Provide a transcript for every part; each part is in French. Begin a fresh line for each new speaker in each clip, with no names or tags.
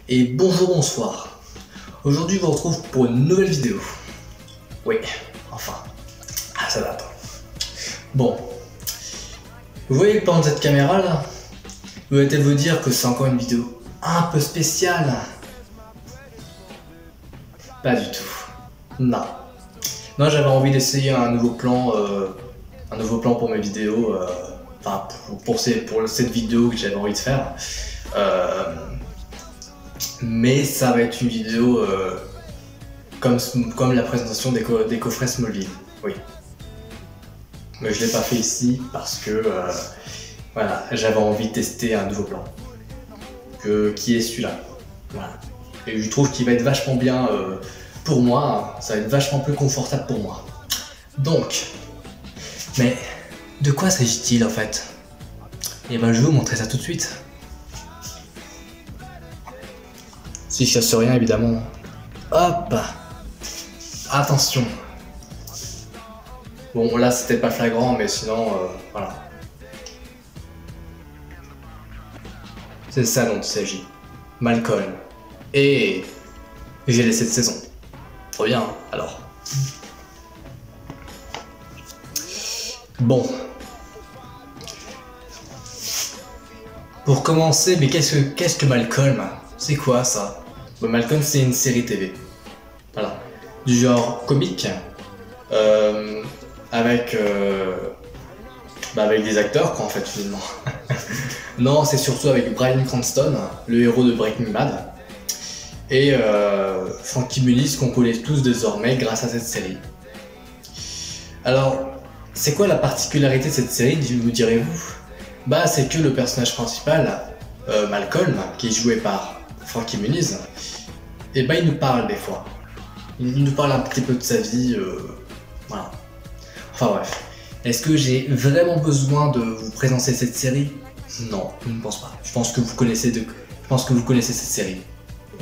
Et bonjour, bonsoir. Aujourd'hui, je vous retrouve pour une nouvelle vidéo. Oui, enfin. Ah, ça date. Bon. Vous voyez le plan de cette caméra là? Vous allez peut-être vous dire que c'est encore une vidéo un peu spéciale. Pas du tout. Non. Non, j'avais envie d'essayer un nouveau plan pour mes vidéos. Enfin, pour cette vidéo que j'avais envie de faire. Mais ça va être une vidéo comme la présentation des coffrets Smallville, oui. Mais je l'ai pas fait ici parce que voilà, j'avais envie de tester un nouveau plan. Qui est celui-là. Voilà. Et je trouve qu'il va être vachement bien pour moi, ça va être vachement plus confortable pour moi. Donc, mais de quoi s'agit-il en fait? Et ben je vais vous montrer ça tout de suite. Si je casse rien évidemment. Hop! Attention! Bon là c'était pas flagrant mais sinon voilà. C'est ça dont il s'agit. Malcolm. Et j'ai laissé cette saison. Trop bien alors. Bon. Pour commencer, mais qu'est-ce que Malcolm? C'est quoi ça? Bon, Malcolm c'est une série TV. Voilà. Du genre comique. Avec des acteurs quoi en fait finalement. Non, c'est surtout avec Bryan Cranston, le héros de Breaking Bad. Et Frankie Muniz qu'on connaît tous désormais grâce à cette série. Alors, c'est quoi la particularité de cette série, vous direz-vous? Bah c'est que le personnage principal, Malcolm, qui est joué par Frankie Muniz, et bah il nous parle des fois. Il nous parle un petit peu de sa vie, voilà. Enfin bref. Est-ce que j'ai vraiment besoin de vous présenter cette série? Non, je ne pense pas. Je pense que vous connaissez cette série.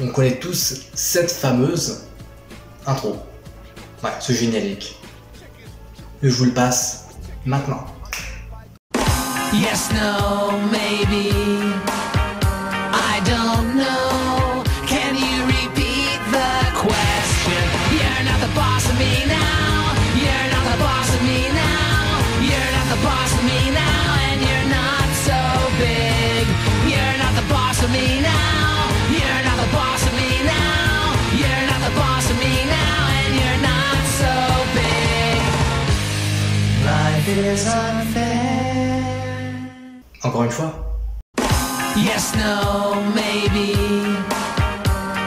On connaît tous cette fameuse intro. Ouais, ce générique. Je vous le passe maintenant.
Yes, no, maybe. I don't know. Can you repeat the question? You're not the boss of me now. You're not the boss of me now. You're not the boss of me now. And you're not so big. You're not the boss of me now. You're not the boss of me now. You're not the boss of me now. And you're not so big. Life is unfair.
Encore une fois.
Yes, no, maybe.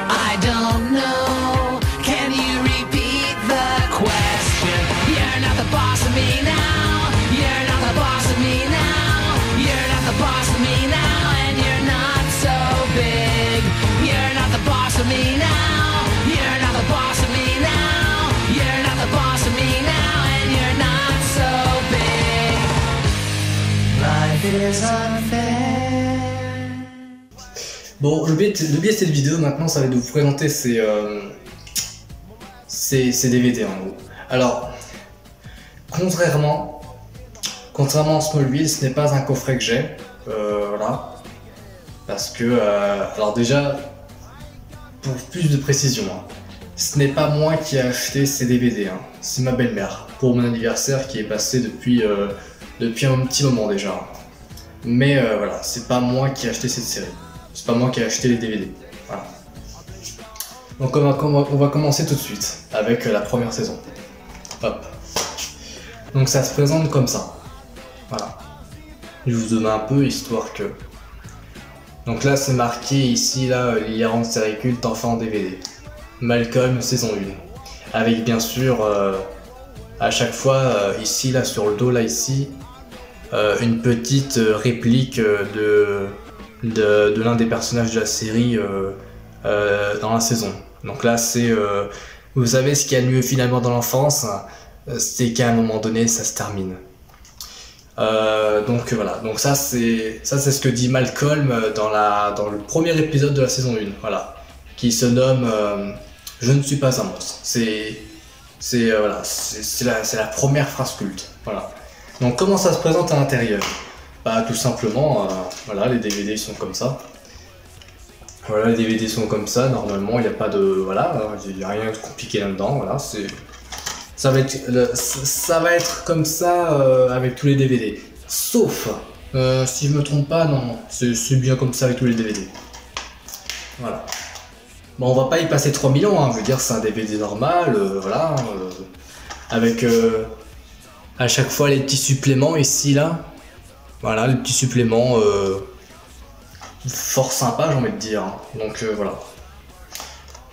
I don't know. Can you repeat the question? You're not the boss of me now. You're not the boss of me now. You're not the boss of me now. And you're not so big. You're not the boss of me now. You're not the boss of me now. You're not the boss of me now. And you're not so big. Life is unfair.
Bon, le but de cette vidéo maintenant, ça va être de vous présenter ces DVD en gros. Alors, contrairement à Smallville, ce n'est pas un coffret que j'ai, voilà. Parce que, alors déjà, pour plus de précision, hein, ce n'est pas moi qui ai acheté ces DVD, hein, c'est ma belle-mère, pour mon anniversaire qui est passé depuis un petit moment déjà. Mais voilà, c'est pas moi qui ai acheté cette série. C'est pas moi qui ai acheté les DVD. Voilà. Donc on va commencer tout de suite avec la première saison. Hop. Donc ça se présente comme ça. Voilà. Je vous donne un peu histoire que. Donc là c'est marqué ici là l'hilarante série culte enfin en DVD. Malcolm saison 1. Avec bien sûr à chaque fois ici là sur le dos là ici une petite réplique de l'un des personnages de la série dans la saison. Donc là c'est vous savez ce qu'il y a de mieux finalement dans l'enfance, c'est qu'à un moment donné ça se termine. Donc voilà, donc ça c'est ce que dit Malcolm dans le premier épisode de la saison 1, voilà, qui se nomme Je ne suis pas un monstre. C'est la première phrase culte, voilà. Donc comment ça se présente à l'intérieur? Bah tout simplement, voilà, les DVD sont comme ça. Voilà, les DVD sont comme ça, normalement, il n'y a pas de... Voilà, il n'y a rien de compliqué là-dedans, voilà, c'est... Ça va être comme ça avec tous les DVD. Sauf, si je me trompe pas, non, c'est bien comme ça avec tous les DVD. Voilà. Bon, on va pas y passer 3000 ans, hein, je veux dire, c'est un DVD normal, voilà, avec à chaque fois les petits suppléments ici, là. Voilà, les petits suppléments fort sympa, j'ai envie de dire. Hein. Donc voilà.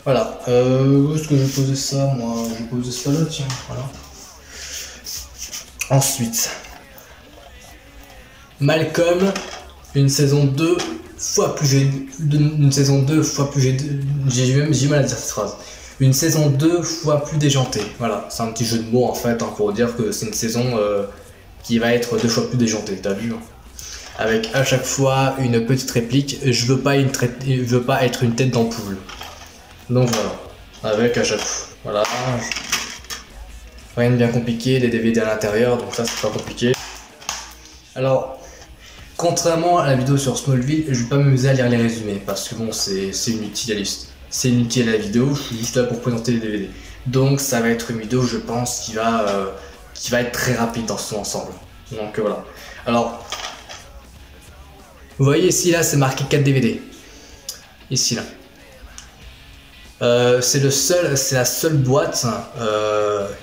Voilà, où est-ce que je vais poser ça, moi? Je vais poser ça là, tiens, voilà. Ensuite, Malcolm, une saison 2 fois plus j'ai mal à dire cette phrase. Une saison 2 fois plus déjantée. Voilà, c'est un petit jeu de mots en fait, hein, pour dire que c'est une saison qui va être 2 fois plus déjantée, t'as vu, hein. Avec à chaque fois une petite réplique, je veux pas être une tête d'ampoule. Donc voilà, avec à chaque fois, voilà, rien de bien compliqué, les DVD à l'intérieur, donc ça c'est pas compliqué. Alors, contrairement à la vidéo sur Smallville, je vais pas m'amuser à lire les résumés, parce que bon, c'est inutile à la vidéo, je suis juste là pour présenter les DVD. Donc ça va être une vidéo, je pense, qui va être très rapide dans son ensemble. Donc voilà. Alors, vous voyez ici, là, c'est marqué 4 DVD. Ici, là. C'est la seule boîte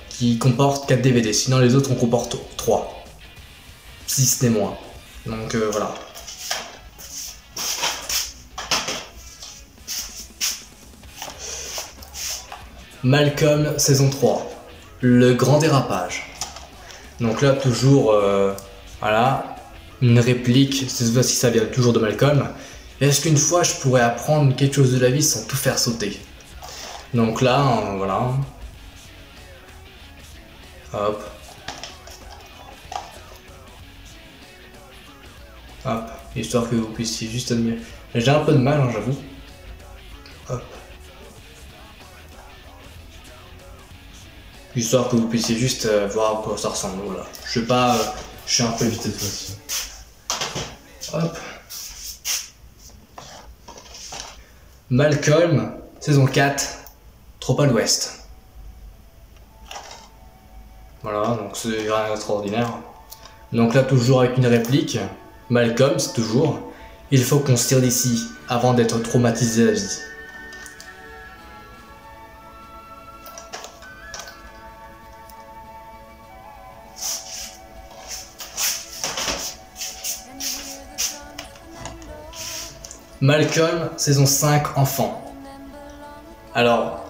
qui comporte 4 DVD, sinon les autres en comportent 3, si ce n'est moins. Donc voilà. Malcolm saison 3, le grand dérapage. Donc là toujours voilà, une réplique, cette fois-ci ça vient toujours de Malcolm. Est-ce qu'une fois je pourrais apprendre quelque chose de la vie sans tout faire sauter? Donc là, voilà. Hop. Hop. Histoire que vous puissiez juste admirer. J'ai un peu de mal, hein, j'avoue. Hop. Histoire que vous puissiez juste voir à quoi ça ressemble. Voilà. Je vais pas. Je suis un peu vite cette fois-ci. Hop. Malcolm, saison 4. Trop à l'ouest. Voilà, donc c'est rien d'extraordinaire. Donc là, toujours avec une réplique. Malcolm, c'est toujours: il faut qu'on se tire d'ici avant d'être traumatisé à vie. Malcolm, saison 5, enfant. Alors,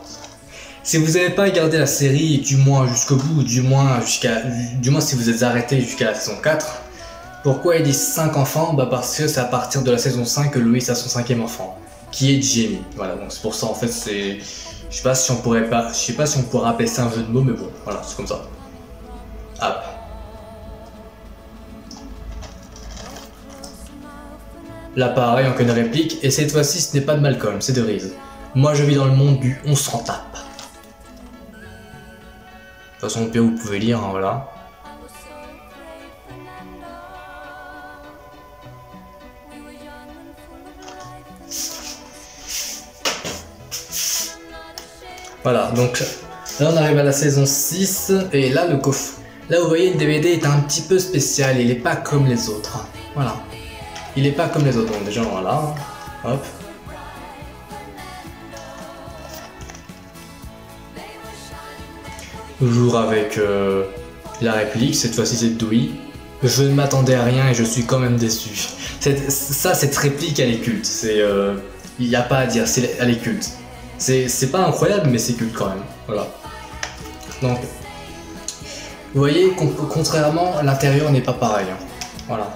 si vous n'avez pas regardé la série, du moins jusqu'au bout, du moins si vous êtes arrêté jusqu'à la saison 4, pourquoi ils disent 5 enfants? Bah parce que c'est à partir de la saison 5 que Louis a son 5e enfant, qui est Jamie. Voilà, donc c'est pour ça en fait c'est... Je sais pas si on pourrait appeler ça un jeu de mots, mais bon, voilà, c'est comme ça. Hop. Là pareil, on connaît une réplique, et cette fois-ci ce n'est pas de Malcolm, c'est de Reese. Moi je vis dans le monde du on s'en tape. De toute façon, au pire, vous pouvez lire, hein, voilà. Voilà, donc là on arrive à la saison 6, et là le coffre. Là vous voyez, le DVD est un petit peu spécial, il n'est pas comme les autres. Voilà. Il n'est pas comme les autres, donc déjà voilà. Hop. Toujours avec la réplique, cette fois-ci c'est Dewey. Je ne m'attendais à rien et je suis quand même déçu. Cette réplique elle est culte, il n'y a pas à dire, elle est culte. C'est pas incroyable mais c'est culte quand même, voilà. Donc, vous voyez, contrairement, l'intérieur n'est pas pareil, hein. Voilà.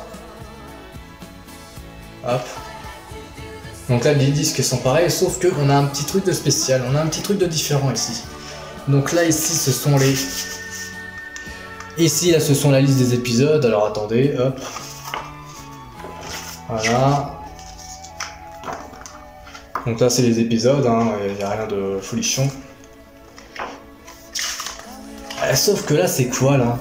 Hop. Donc là les disques sont pareils, sauf qu'on a un petit truc de spécial, on a un petit truc de différent ici. Donc là ici ce sont les... Ici là ce sont la liste des épisodes, alors attendez, hop. Voilà. Donc là c'est les épisodes, hein, il n'y a rien de folichon. Sauf que là c'est quoi là?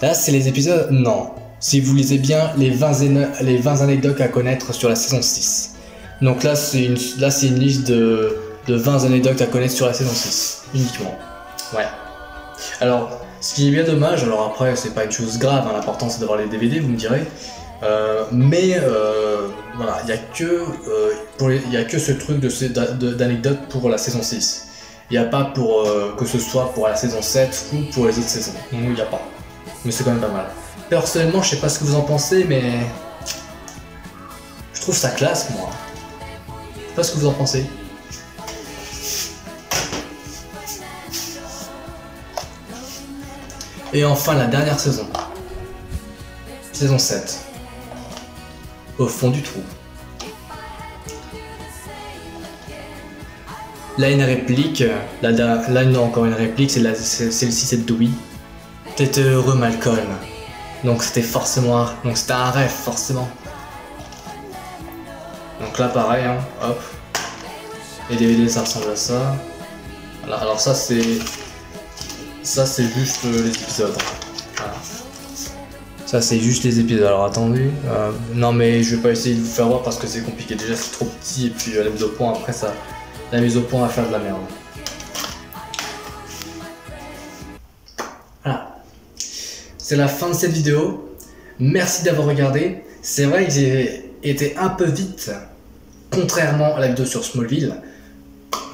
Là c'est les épisodes... Non. Si vous lisez bien les 20 anecdotes à connaître sur la saison 6. Donc là c'est une liste de 20 anecdotes à connaître sur la saison 6, uniquement. Ouais. Alors, ce qui est bien dommage, alors après c'est pas une chose grave, hein, l'important c'est d'avoir les DVD, vous me direz. Voilà, il n'y a que ce truc d'anecdotes pour la saison 6. Il n'y a pas pour que ce soit pour la saison 7 ou pour les autres saisons. Non, il n'y a pas. Mais c'est quand même pas mal. Personnellement, je sais pas ce que vous en pensez, mais je trouve ça classe, moi. Je sais pas ce que vous en pensez. Et enfin, la dernière saison. Saison 7. Au fond du trou. Là, une réplique. Là, encore une réplique, celle-ci, c'est de Dewey. T'étais heureux, Malcolm. Donc, c'était un rêve, forcément. Donc là, pareil, hein, hop. Les DVD, ça ressemble à ça. Voilà, alors ça, c'est juste les épisodes. Voilà. Ça c'est juste les épisodes. Alors attendez, non mais je vais pas essayer de vous faire voir parce que c'est compliqué. Déjà c'est trop petit et puis la mise au point après ça, la mise au point va faire de la merde. Voilà. C'est la fin de cette vidéo. Merci d'avoir regardé. C'est vrai que j'ai été un peu vite, contrairement à la vidéo sur Smallville.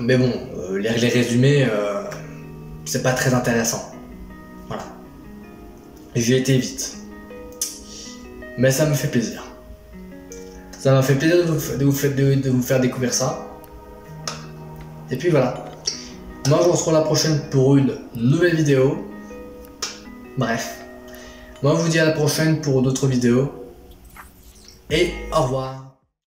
Mais bon, les résumés, c'est pas très intéressant. Voilà. J'ai été vite. Mais ça me fait plaisir. Ça m'a fait plaisir de vous faire découvrir ça. Et puis voilà. Moi je vous retrouve la prochaine pour une nouvelle vidéo. Bref. Moi je vous dis à la prochaine pour d'autres vidéos. Et au revoir.